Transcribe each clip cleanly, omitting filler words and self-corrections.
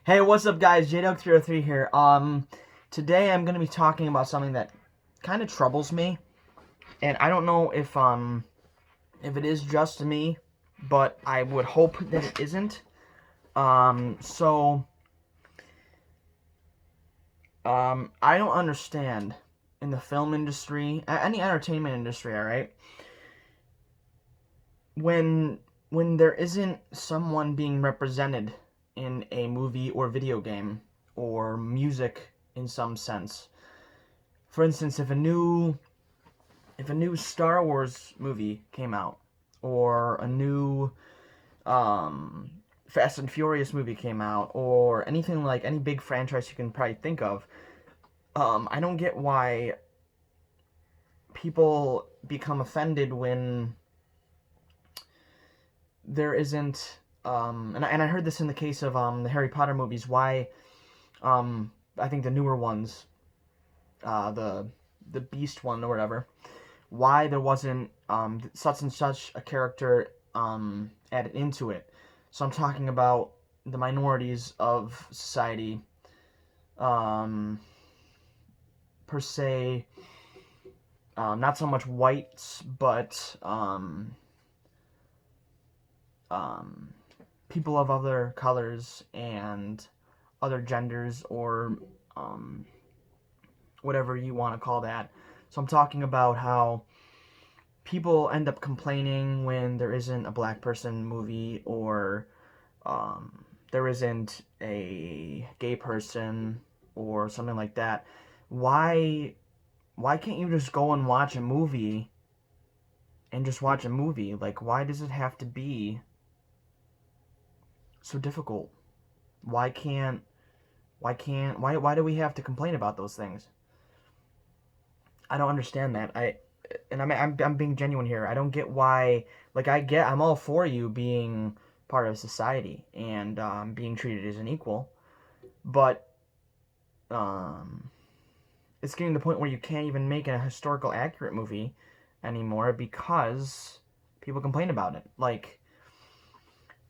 Hey, what's up, guys? JDog303 here. Today I'm gonna be talking about something that kind of troubles me, and I don't know if it is just me, but I would hope that it isn't. So I don't understand in the film industry, any entertainment industry, all right, when when there isn't someone being represented in a movie or video game or music in some sense. For instance, if a new Star Wars movie came out, or a new um, Fast and Furious movie came out, or anything like any big franchise you can probably think of, I don't get why people become offended when there isn't. And I heard this in the case of the Harry Potter movies. Why I think the newer ones, the Beast one or whatever, why there wasn't such and such a character added into it. So I'm talking about the minorities of society, um, per se, not so much whites, but um, people of other colors and other genders, or um, whatever you want to call that. So I'm talking about how people end up complaining when there isn't a black person movie, or there isn't a gay person or something like that. Why can't you just go and watch a movie and just watch a movie? Like, why does it have to be so difficult? Why do we have to complain about those things? I don't understand that. I'm being genuine here. I don't get why. Like, I'm all for you being part of society and being treated as an equal, but um, it's getting to the point where you can't even make a historical accurate movie anymore because people complain about it. Like,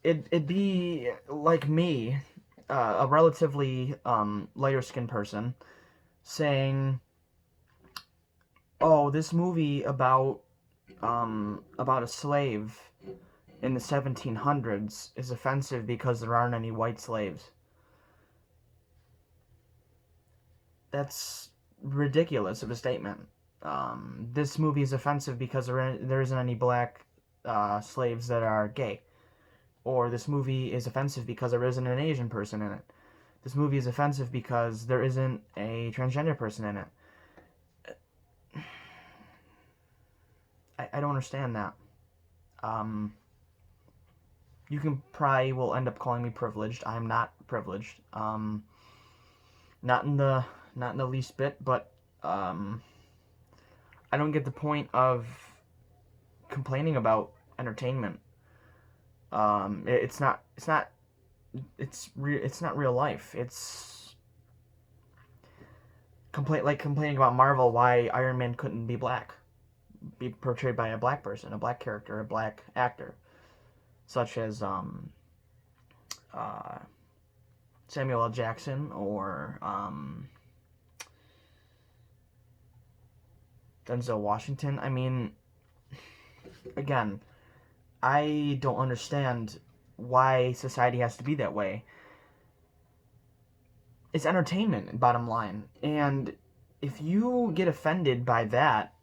it'd be like me, a relatively lighter skinned person, saying, "Oh, this movie about a slave in the 1700s is offensive because there aren't any white slaves." That's ridiculous of a statement. This movie is offensive because there isn't any black slaves that are gay. Or this movie is offensive because there isn't an Asian person in it. This movie is offensive because there isn't a transgender person in it. I don't understand that. Um, you can probably will end up calling me privileged. I'm not privileged. Not in the not in the least bit, but um, I don't get the point of complaining about entertainment. It's not real life. It's complaining about Marvel, why Iron Man couldn't be portrayed by a black person, a black character, a black actor, such as uh, Samuel L. Jackson, or Denzel Washington. I mean, again, I don't understand why society has to be that way. It's entertainment, bottom line. And if you get offended by that,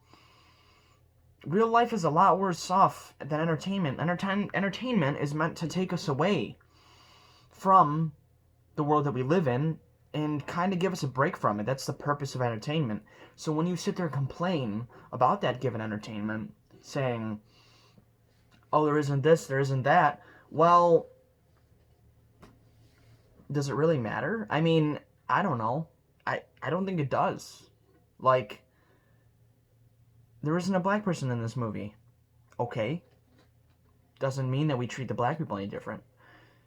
real life is a lot worse off than entertainment. Entertainment is meant to take us away from the world that we live in and kind of give us a break from it. That's the purpose of entertainment. So when you sit there and complain about that given entertainment, saying, "Oh, there isn't this, there isn't that," well, does it really matter? I mean, I don't know. I don't think it does. Like, there isn't a black person in this movie. Okay. Doesn't mean that we treat the black people any different.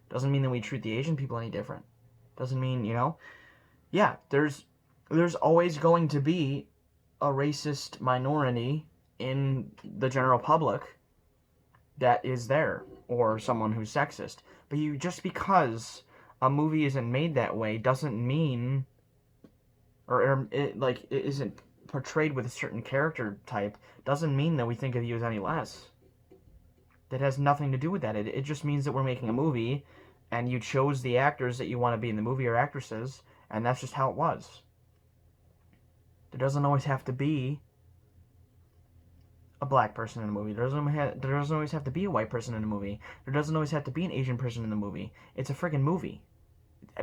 Doesn't mean that we treat the Asian people any different. Doesn't mean, yeah, there's always going to be a racist minority in the general public that is there, or someone who's sexist. But just because a movie isn't made that way doesn't mean, or it isn't portrayed with a certain character type, doesn't mean that we think of you as any less. That has nothing to do with that. It just means that we're making a movie, and you chose the actors that you want to be in the movie or actresses, and that's just how it was. There doesn't always have to be a black person in a movie. There doesn't always have to be a white person in a movie. There doesn't always have to be an Asian person in the movie. It's a friggin' movie.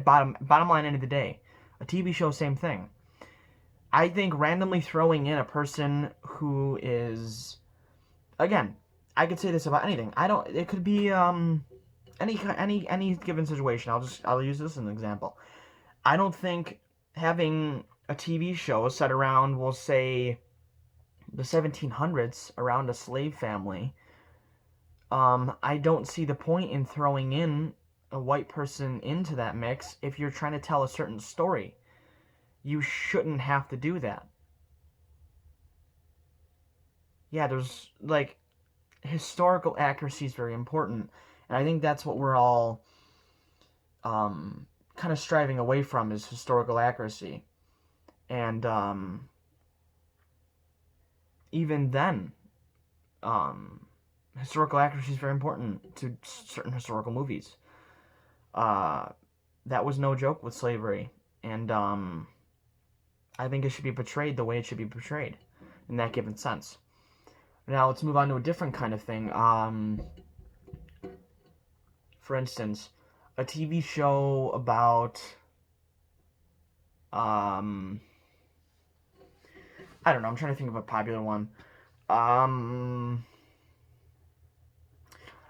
Bottom line, end of the day. A TV show, same thing. I think randomly throwing in a person who is, again, I could say this about anything. It could be any given situation. I'll use this as an example. I don't think having a TV show set around, we'll say, the 1700s, around a slave family, I don't see the point in throwing in a white person into that mix if you're trying to tell a certain story. You shouldn't have to do that. Yeah, there's, like, historical accuracy is very important, and I think that's what we're all kind of striving away from, is historical accuracy. And even then, historical accuracy is very important to certain historical movies. That was no joke with slavery, and I think it should be portrayed the way it should be portrayed in that given sense. Now let's move on to a different kind of thing. For instance, a TV show about I don't know. I'm trying to think of a popular one.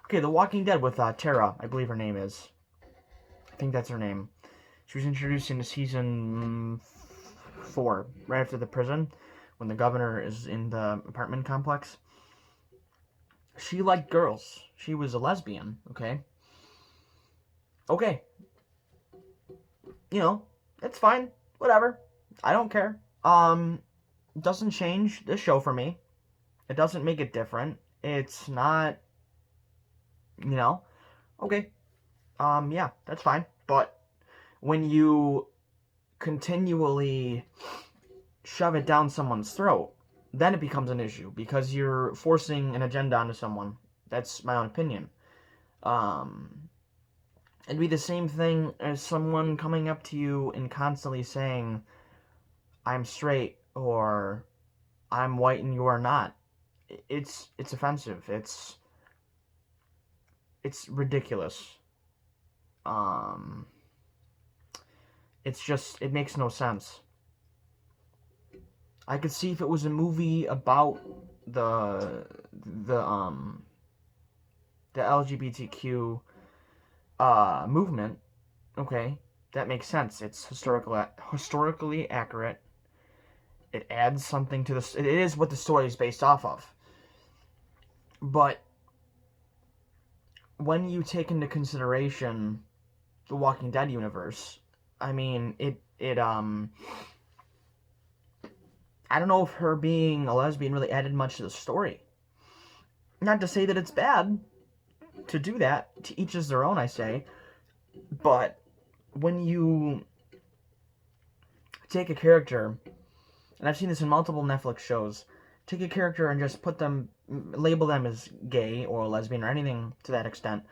Okay, The Walking Dead with Tara, I believe her name is. I think that's her name. She was introduced into season 4, right after the prison, when the governor is in the apartment complex. She liked girls. She was a lesbian, okay? Okay. You know, it's fine. Whatever. I don't care. Doesn't change the show for me. It doesn't make it different. It's not, okay. Yeah, that's fine. But when you continually shove it down someone's throat, then it becomes an issue, because you're forcing an agenda onto someone. That's my own opinion. It'd be the same thing as someone coming up to you and constantly saying, I'm straight, or I'm white and you are not. It's offensive. It's ridiculous. It makes no sense. I could see if it was a movie about the LGBTQ movement. Okay, that makes sense. It's historically accurate. It adds something to this. It is what the story is based off of. But when you take into consideration the Walking Dead universe, I mean, I don't know if her being a lesbian really added much to the story. Not to say that it's bad to do that. To each is their own, I say. But when you take a character, and I've seen this in multiple Netflix shows, take a character and just label them as gay or lesbian or anything to that extent,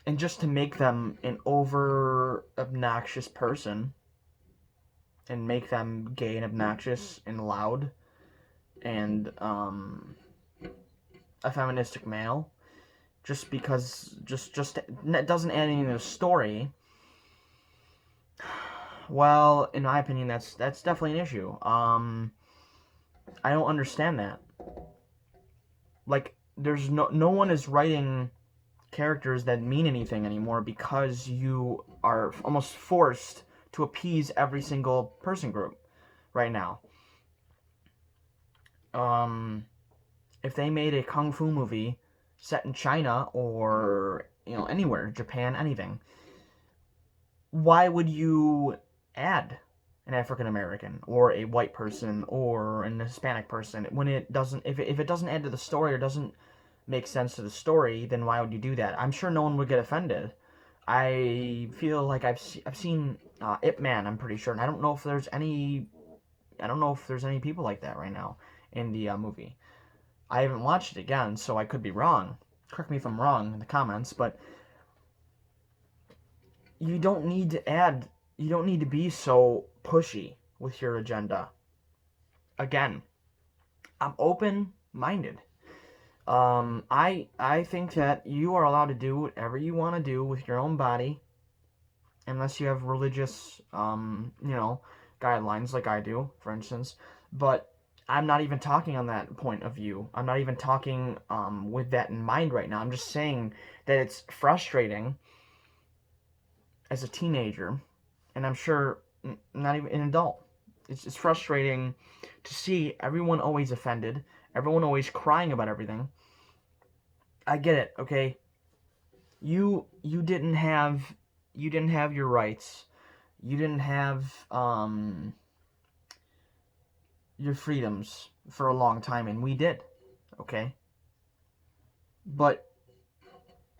and just to make them an over obnoxious person, and make them gay and obnoxious and loud, and a feministic male, just because it doesn't add anything to the story. Well, in my opinion, that's definitely an issue. I don't understand that. Like, there's no one is writing characters that mean anything anymore, because you are almost forced to appease every single person group right now. If they made a kung fu movie set in China or anywhere, Japan, anything, why would you add an African American or a white person or an Hispanic person when it doesn't? If it doesn't add to the story or doesn't make sense to the story, then why would you do that? I'm sure no one would get offended. I feel like I've seen Ip Man, I'm pretty sure, and I don't know if there's any people like that right now in the movie. I haven't watched it again, so I could be wrong. Correct me if I'm wrong in the comments, but you don't need to add, you don't need to be so pushy with your agenda. Again, I'm open-minded. I think that you are allowed to do whatever you want to do with your own body, unless you have religious, guidelines like I do, for instance. But I'm not even talking on that point of view. I'm not even talking with that in mind right now. I'm just saying that it's frustrating as a teenager, and I'm sure not even an adult. It's frustrating to see everyone always offended, everyone always crying about everything. I get it, okay? You didn't have your rights. You didn't have your freedoms for a long time, and we did, okay? But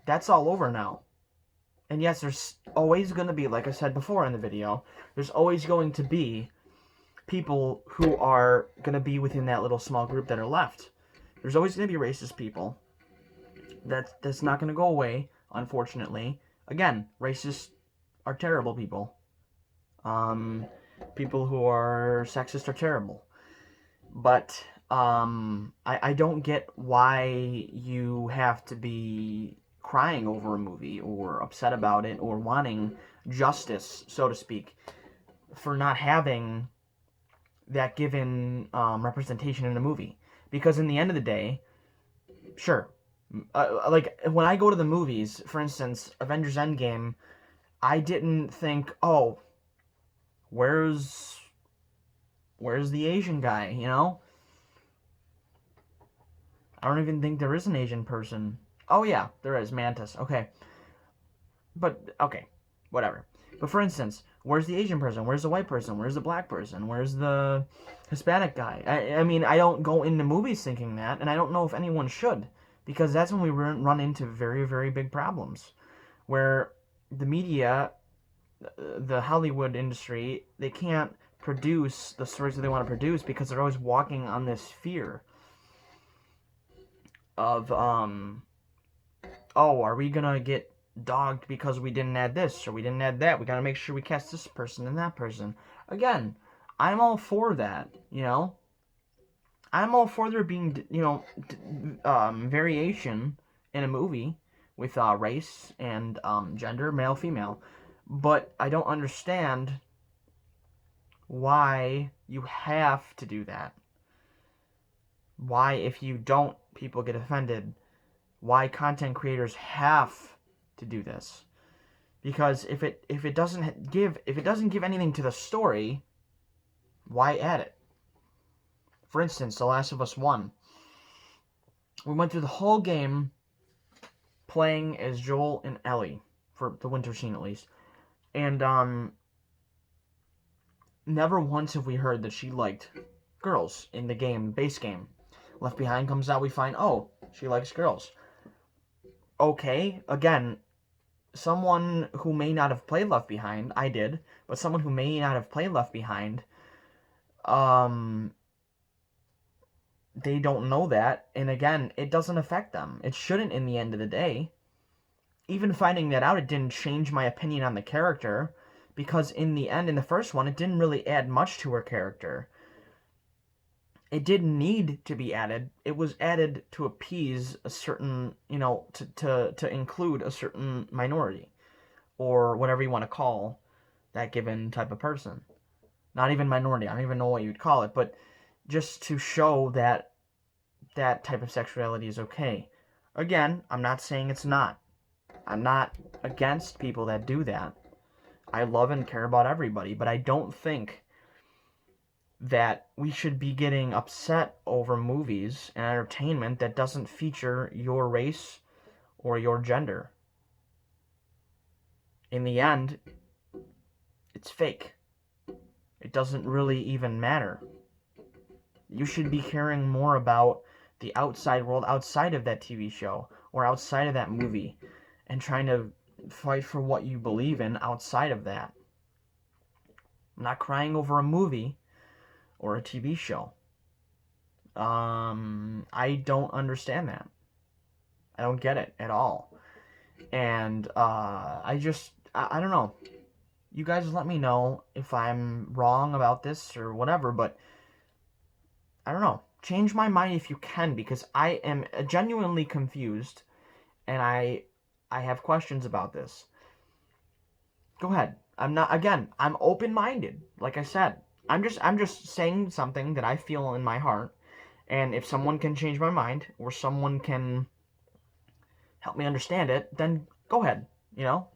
that's all over now. And yes, there's always going to be, like I said before in the video, there's always going to be people who are going to be within that little small group that are left. There's always going to be racist people. That's not going to go away, unfortunately. Again, racists are terrible people. People who are sexist are terrible. But I don't get why you have to be crying over a movie or upset about it or wanting justice, so to speak, for not having that given representation in a movie. Because in the end of the day, sure, like when I go to the movies, for instance, Avengers Endgame, I didn't think, oh, where's the Asian guy, you know? I don't even think there is an Asian person. Oh yeah, there is, Mantis. Okay. But okay, whatever. But for instance, where's the Asian person? Where's the white person? Where's the black person? Where's the Hispanic guy? I mean, I don't go into movies thinking that, and I don't know if anyone should, because that's when we run into very, very big problems, where the media, the Hollywood industry, they can't produce the stories that they want to produce because they're always walking on this fear of, oh, are we gonna get dogged because we didn't add this or we didn't add that? We gotta make sure we cast this person and that person. Again, I'm all for that, you know? I'm all for there being, variation in a movie with race and gender, male, female. But I don't understand why you have to do that. Why, if you don't, people get offended. Why content creators have to do this? Because if it doesn't give anything to the story, why add it? For instance, The Last of Us 1. We went through the whole game playing as Joel and Ellie, for the winter scene at least. And never once have we heard that she liked girls in the game, base game. Left Behind comes out, we find, oh, she likes girls. Okay, again, someone who may not have played Left Behind, I did, but someone who may not have played Left Behind, they don't know that, and again, it doesn't affect them. It shouldn't in the end of the day. Even finding that out, it didn't change my opinion on the character, because in the end, in the first one, it didn't really add much to her character. It didn't need to be added. It was added to appease a certain, to include a certain minority, or whatever you want to call that given type of person. Not even minority, I don't even know what you'd call it, but just to show that that type of sexuality is okay. Again, I'm not saying it's not. I'm not against people that do that. I love and care about everybody, but I don't think that we should be getting upset over movies and entertainment that doesn't feature your race or your gender. In the end, it's fake. It doesn't really even matter. You should be caring more about the outside world outside of that TV show or outside of that movie and trying to fight for what you believe in outside of that. I'm not crying over a movie or a TV show. I don't understand that. I don't get it at all. And I don't know. You guys let me know if I'm wrong about this or whatever, but I don't know. Change my mind if you can, because I am genuinely confused and I have questions about this. Go ahead. I'm open-minded. Like I said, I'm just saying something that I feel in my heart, and if someone can change my mind or someone can help me understand it, then go ahead.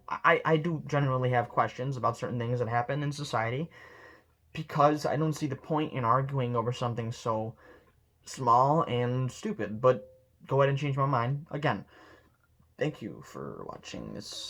I do generally have questions about certain things that happen in society because I don't see the point in arguing over something so small and stupid. But go ahead and change my mind. Again, thank you for watching this.